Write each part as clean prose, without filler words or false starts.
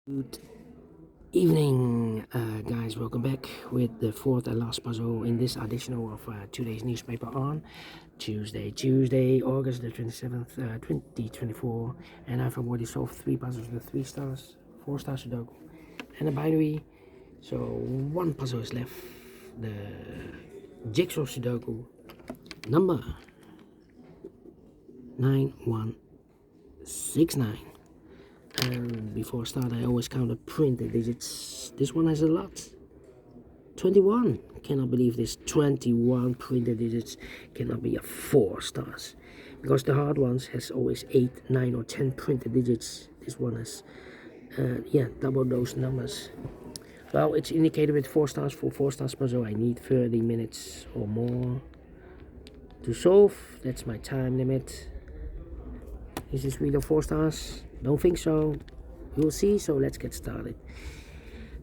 Good evening, guys. Welcome back with the fourth and last puzzle in this edition of today's newspaper on Tuesday, August the 27th, 2024. And I've already solved 3 puzzles with 3 stars, 4-star Sudoku, and a binary. So one puzzle is left. The Jigsaw Sudoku number 9169. And before I start, I always count the printed digits. This one has a lot. 21. Cannot believe this. 21 printed digits cannot be a 4 stars. Because the hard ones has always 8, 9 or 10 printed digits. This one has, double those numbers. Well, it's indicated with 4 stars for 4 stars puzzle. I need 30 minutes or more to solve. That's my time limit. Is this really 4 stars? Don't think so. We'll see, so let's get started.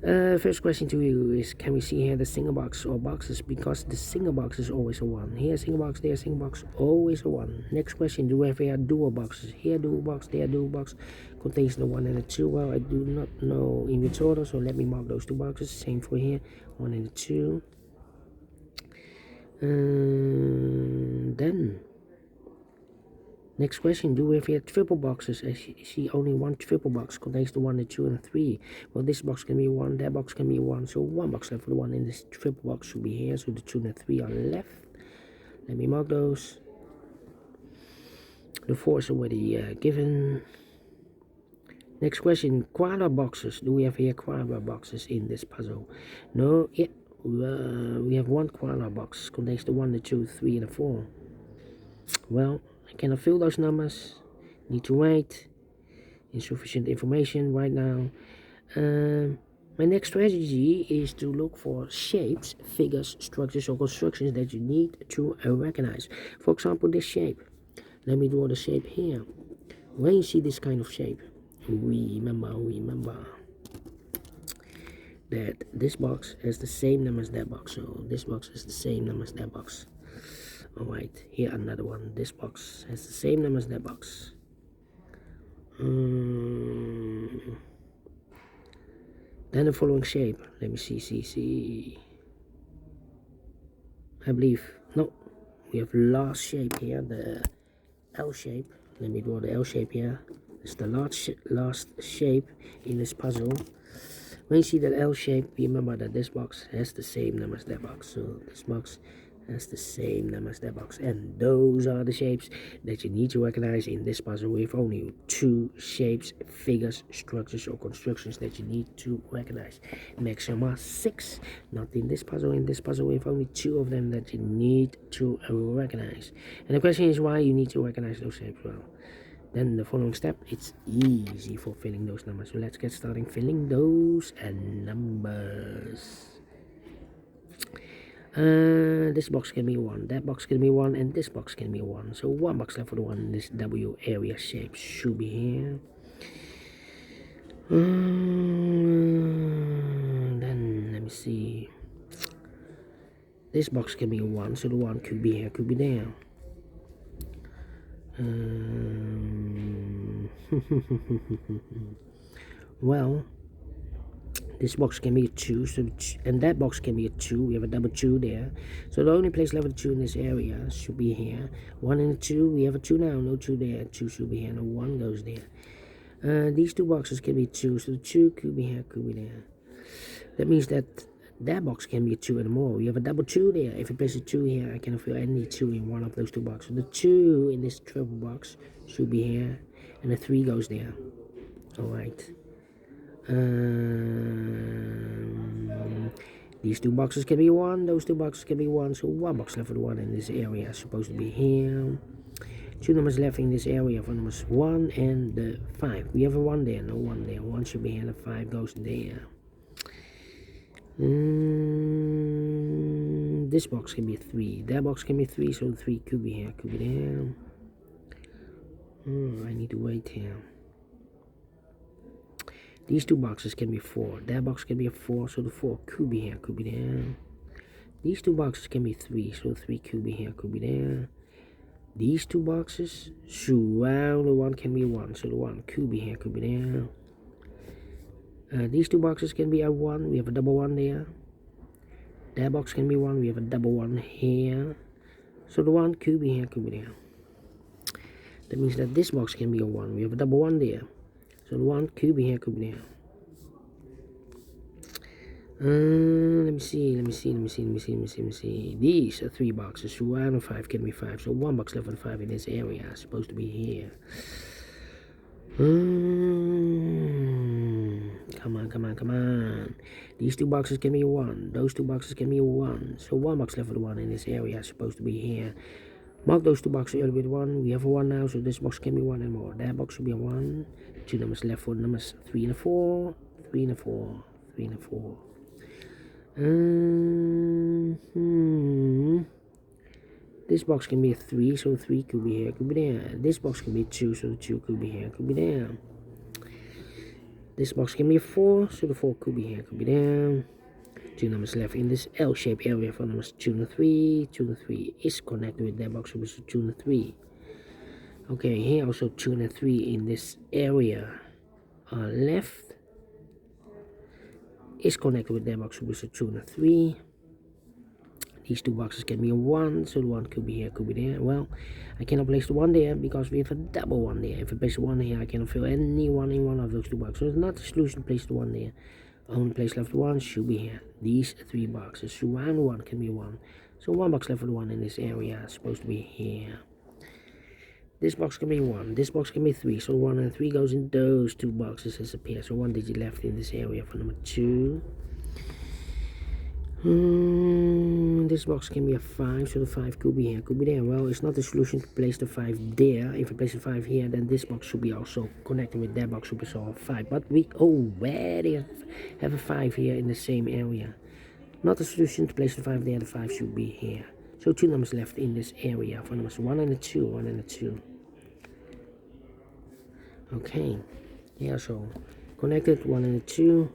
First question to you is, can we see here the single box or boxes? Because the single box is always a 1. Here single box, there single box, always a 1. Next question, do we have here dual boxes? Here dual box, there dual box, contains the 1 and the 2. Well, I do not know in which order, so let me mark those 2 boxes. Same for here, 1 and the 2. Then next question, do we have here triple boxes? I see only one triple box, contains the 1, the 2 and the 3. Well, this box can be 1, that box can be 1, so 1 box left for the 1 in this triple box should be here, so the 2 and the 3 are left. Let me mark those. The 4 is already given. Next question, quadra boxes. Do we have here quadra boxes in this puzzle? No, yeah, we have 1 quadra box, contains the 1, the 2, 3 and the 4. Well, I cannot fill those numbers. Need to wait. Insufficient information right now. My next strategy is to look for shapes, figures, structures or constructions that you need to recognize. For example, this shape. Let me draw the shape here. When you see this kind of shape, remember that this box has the same number as that box. So this box has the same number as that box. Alright, here another one. This box has the same number as that box. Then the following shape. Let me see. I believe, no, we have last shape here, the L shape. Let me draw the L shape here. It's the last shape in this puzzle. When you see that L shape, remember that this box has the same number as that box. So this box has the same number as that box, and those are the shapes that you need to recognize in this puzzle. We have only 2 shapes, figures, structures or constructions that you need to recognize. Maximum are 6, not in this puzzle. In this puzzle we have only 2 of them that you need to recognize. And the question is why you need to recognize those shapes. Well, then the following step, it's easy for filling those numbers. So let's get started filling those numbers. This box can be 1, that box can be 1, and this box can be 1. So 1 box left for the 1. This W area shape should be here. Then let me see. This box can be 1, so the 1 could be here, could be there. Well, this box can be a 2, so and that box can be a 2. We have a double 2 there. So the only place left with 2 in this area should be here. 1 and a 2, we have a 2 now, no 2 there. 2 should be here, no 1 goes there. These 2 boxes can be 2, so the 2 could be here, could be there. That means that that box can be a 2 and more. We have a double 2 there. If you place a 2 here, I cannot fill any 2 in one of those 2 boxes. So the 2 in this triple box should be here, and the 3 goes there. Alright. These 2 boxes can be 1, those 2 boxes can be 1, so 1 box left for the 1 in this area is supposed to be here. 2 numbers left in this area for numbers 1 and the 5. We have a 1 there, no 1 there. 1 should be here, and the 5 goes there. This box can be 3, that box can be 3, so the 3 could be here, could be there. I need to wait here. These 2 boxes can be 4, that box can be a 4, so the 4 could be here, could be there. These 2 boxes can be 3, so the 3 could be here, could be there. These 2 boxes surround the 1 can be 1, so the 1 could be here, could be there. These two boxes can be a 1, we have a double 1 there. That box can be 1, we have a double 1 here. So the 1 could be here, could be there. That means that this box can be a 1, we have a double 1 there. So the 1 could be here, could be there. Let me see. These are 3 boxes, so 1 and 5 can be 5. So 1 box left for the 5 in this area, it's supposed to be here. Come on. These 2 boxes can be a 1. Those 2 boxes can be a 1. So 1 box left for the 1 in this area is supposed to be here. Mark those 2 boxes earlier with 1. We have a 1 now, so this box can be 1 and more. That box should be a 1. 2 numbers left for the numbers 3 and a 4. 3 and a 4. 3 and a 4. This box can be a 3, so 3 could be here, could be there. This box can be 2, so the 2 could be here, could be there. This box can be a 4, so the 4 could be here, could be there. 2 numbers left in this L-shaped area for numbers 2 and 3. 2 and 3 is connected with that box, so it's 2 and 3. Okay, here also 2 and 3 in this area left is connected with that box, so it's 2 and 3. These 2 boxes can be a 1, so the 1 could be here, could be there. Well, I cannot place the 1 there because we have a double 1 there. If I place the 1 here, I cannot fill any 1 in one of those 2 boxes. So it's not the solution to place the 1 there. Only place left 1 should be here. These 3 boxes, so 1 and 1 can be 1. So 1 box left for the 1 in this area is supposed to be here. This box can be 1. This box can be 3. So 1 and 3 goes in those 2 boxes as a pair. So 1 digit left in this area for number 2. This box can be a 5, so the 5 could be here, could be there. Well, it's not the solution to place the 5 there. If I place the 5 here, then this box should be also connected with that box, should be also a 5. But we already have a 5 here in the same area. Not the solution to place the 5 there, the 5 should be here. So 2 numbers left in this area for numbers 1 and a 2, 1 and a 2. Okay, yeah, so connected 1 and a 2.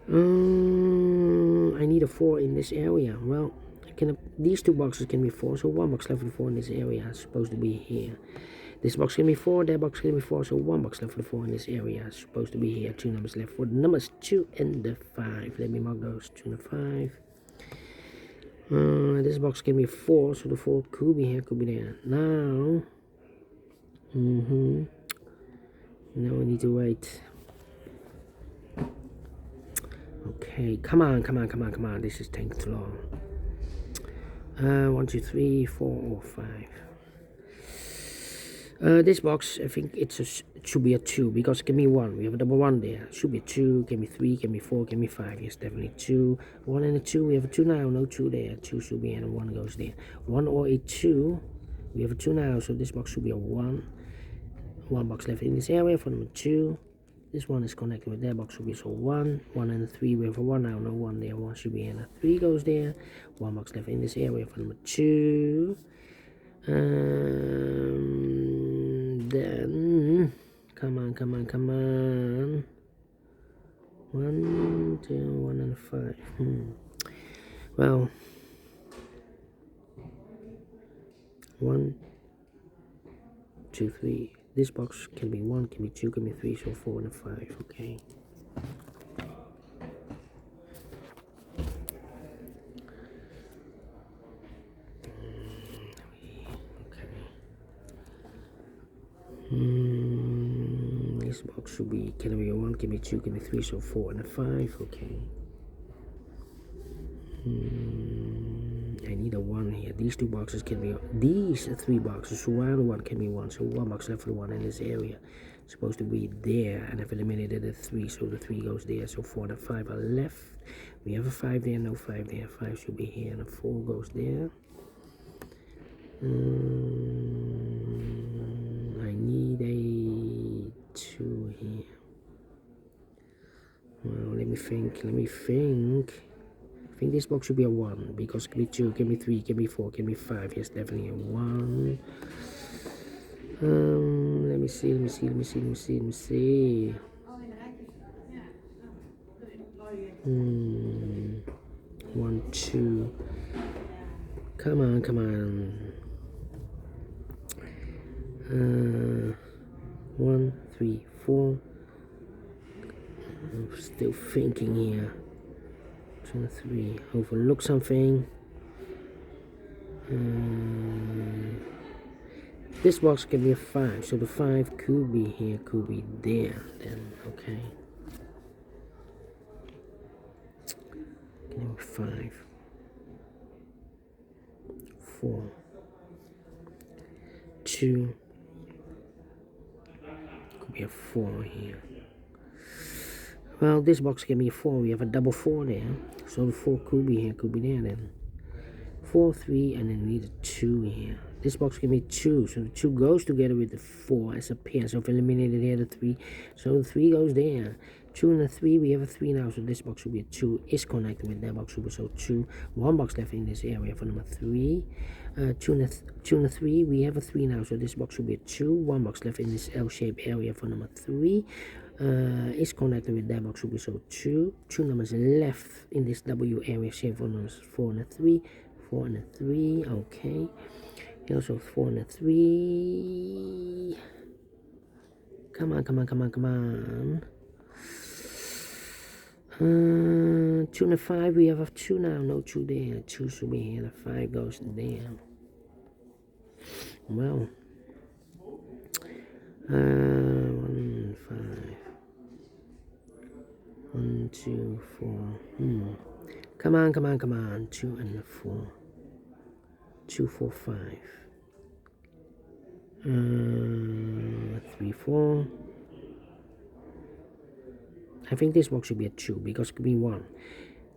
I need a 4 in this area. Well, these 2 boxes can be 4, so 1 box left for the 4 in this area is supposed to be here. This box can be 4, that box can be 4, so 1 box left for the 4 in this area is supposed to be here. 2 numbers left for the numbers 2 and the 5. Let me mark those 2 and the 5. This box can be 4, so the 4 could be here, could be there. Now, now we need to wait. Okay, come on. This is taking too long. 1, 2, 3, 4, or 5. This box, I think it should be a 2 because it can be 1. We have a double 1 there. It should be a 2, can be 3, can be 4, can be 5. Yes, definitely 2. 1 and a 2. We have a 2 now. No 2 there. 2 should be in and 1 goes there. 1 or a 2. We have a 2 now, so this box should be a 1. 1 box left in this area for number 2. This one is connected with that box, should be so 1. 1 and a 3. We have a 1 now. No 1 there. 1 should be in. A 3 goes there. 1 box left in this area for number 2. Then come on. 1, 2, 1 and 5. Well, 1, 2, 3. This box can be 1, can be 2, can be 3, so 4 and a 5. Okay. This box should be, can be a 1, can be 2, can be 3, so 4 and a 5. Okay. I need a 1 here. These 2 boxes can be, these 3 boxes, so 1 and 1 can be 1, so 1 box left for the 1 in this area. It's supposed to be there, and I've eliminated the 3, so the 3 goes there, so 4 and a 5 are left. We have a 5 there, no 5 there. 5 should be here, and a 4 goes there. I need a 2 here. Well, let me think. I think this box should be a 1 because it can be 2, can be 3, can be 4, can be 5. Yes, definitely a 1. Let me see. 1, 2. Come on. 1, 3, 4. Still thinking here. 23. Overlook something. This box can be a 5, so the 5 could be here, could be there. Then okay. Can be 5, 4, 2. Could be a 4 here. Well, this box can be a 4. We have a double 4 there, so the 4 could be here, could be there. Then 4, 3, and then we need a 2 here. This box can be 2, so the 2 goes together with the 4 as a pair. So if eliminated here, the 3, so the 3 goes there. 2 and a 3, we have a 3 now, so this box will be a 2, is connected with that box, so 2. 1 box left in this area for number 3. 2 and a 3, we have a 3 now, so this box will be a 2. 1 box left in this L-shaped area for number 3. Is connected with that box, will be so 2. 2 numbers left in this W area shape for numbers 4 and a 3. 4 and a 3, okay. Also 4 and a 3. Come on, come on, come on, come on. 2 and a 5, we have a 2 now, no 2 there. 2 should be here, the 5 goes there. Well, 1, 5. 1, 2, 4. Come on, come on, come on. 2 and a 4. 2, 4, 5. 3, 4. I think this box should be a 2 because it could be 1.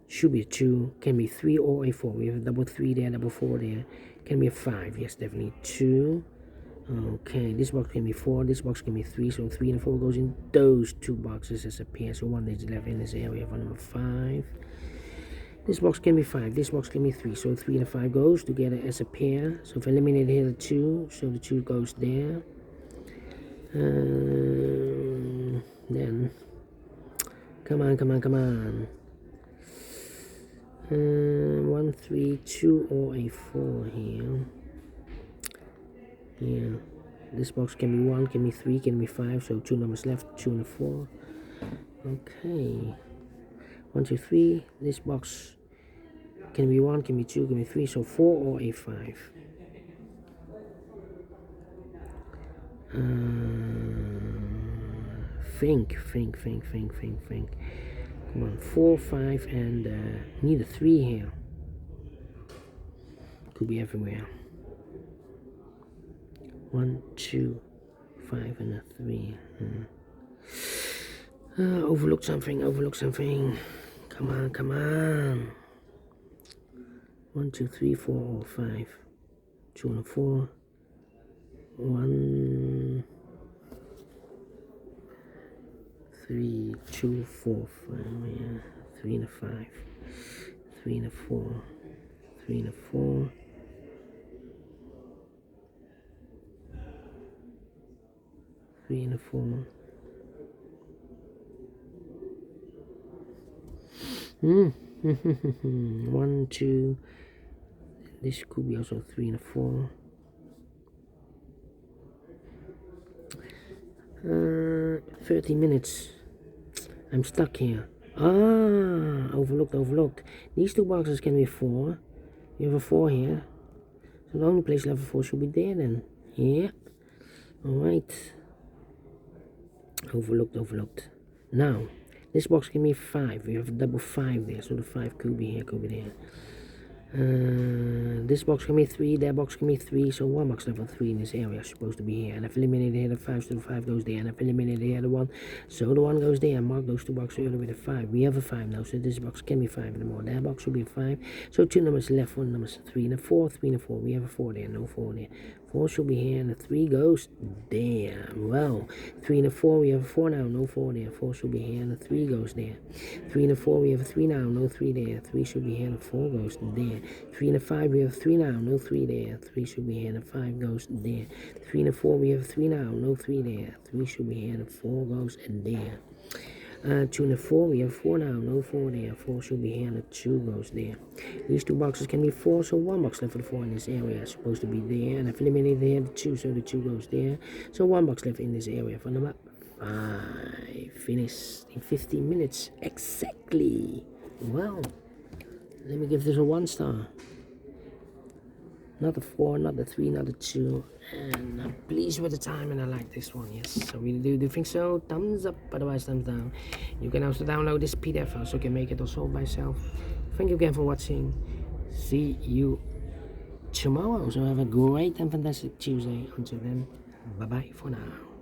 Should be a 2. Can be 3 or a 4. We have a double 3 there, double 4 there. Can be a 5. Yes, definitely 2. Okay, this box can be 4. This box can be 3. So 3 and 4 goes in those 2 boxes as a pair. So 1 is left in this area for number 5. This box can be 5. This box can be 3. So 3 and 5 goes together as a pair. So if I eliminate here the 2, so the 2 goes there. Then, come on, come on, come on. 1, 3, 2 or a 4 here. Yeah. This box can be 1, can be 3, can be 5. So 2 numbers left, 2 and a 4. Okay. 1, 2, 3. This box can be 1, can be 2, can be 3. So 4 or a 5. Think. Come on, 4, 5, and need a 3 here. Could be everywhere. 1, 2, 5, and a 3. Overlook something. Come on, come on. 1, 2, 3, 4, or 5. 2 and a 4. 1, 3, 2, 4, 5. Yeah. 3 and a 5. 3 and a 4. 3 and a 4. 3 and a 4. 1, 2. This could be also 3 and a 4. 30 minutes. I'm stuck here. Overlooked. These 2 boxes can be 4. You have a 4 here. So the only place level 4 should be there then. Yeah. Alright. Overlooked. Now, this box can be 5. We have a double 5 there. So the 5 could be here, could be there. This box can be 3, that box can be 3, so 1 box level 3 in this area is supposed to be here. And I've eliminated here the 5, so the 5 goes there. And I've eliminated here the 1, so the 1 goes there. Mark those 2 boxes earlier with a 5. We have a 5 now, so this box can be 5 anymore. That box will be a 5. So 2 numbers left, 1 number 3 and a 4, 3 and a 4. We have a 4 there, no 4 there. 4 should be here, and the 3 goes there. Well, 3 and a 4, we have a 4 now, no 4 there. 4 should be here, and the 3 goes there. 3 and a 4, we have a 3 now, no 3 there. 3 should be here, and the 4 goes there. 3 and a 5, we have a 3 now, no 3 there. 3 should be here, and the 5 goes there. 3 and a 4, we have a 3 now, no 3 there. 3 should be here, and the 4 goes there. 2 and a 4, we have 4 now, no 4 there. 4 should be here, and the 2 goes there. These 2 boxes can be 4, so 1 box left for the 4 in this area is supposed to be there. And I've eliminated here the 2, so the 2 goes there. So 1 box left in this area for number I finished in 15 minutes exactly. Well, let me give this a 1 star. Not a 4, not a 3, not a 2. And I'm pleased with the time and I like this one, yes. So we do you think so? Thumbs up, otherwise thumbs down. You can also download this PDF file so you can make it also by yourself. Thank you again for watching. See you tomorrow. So have a great and fantastic Tuesday. Until then, bye bye for now.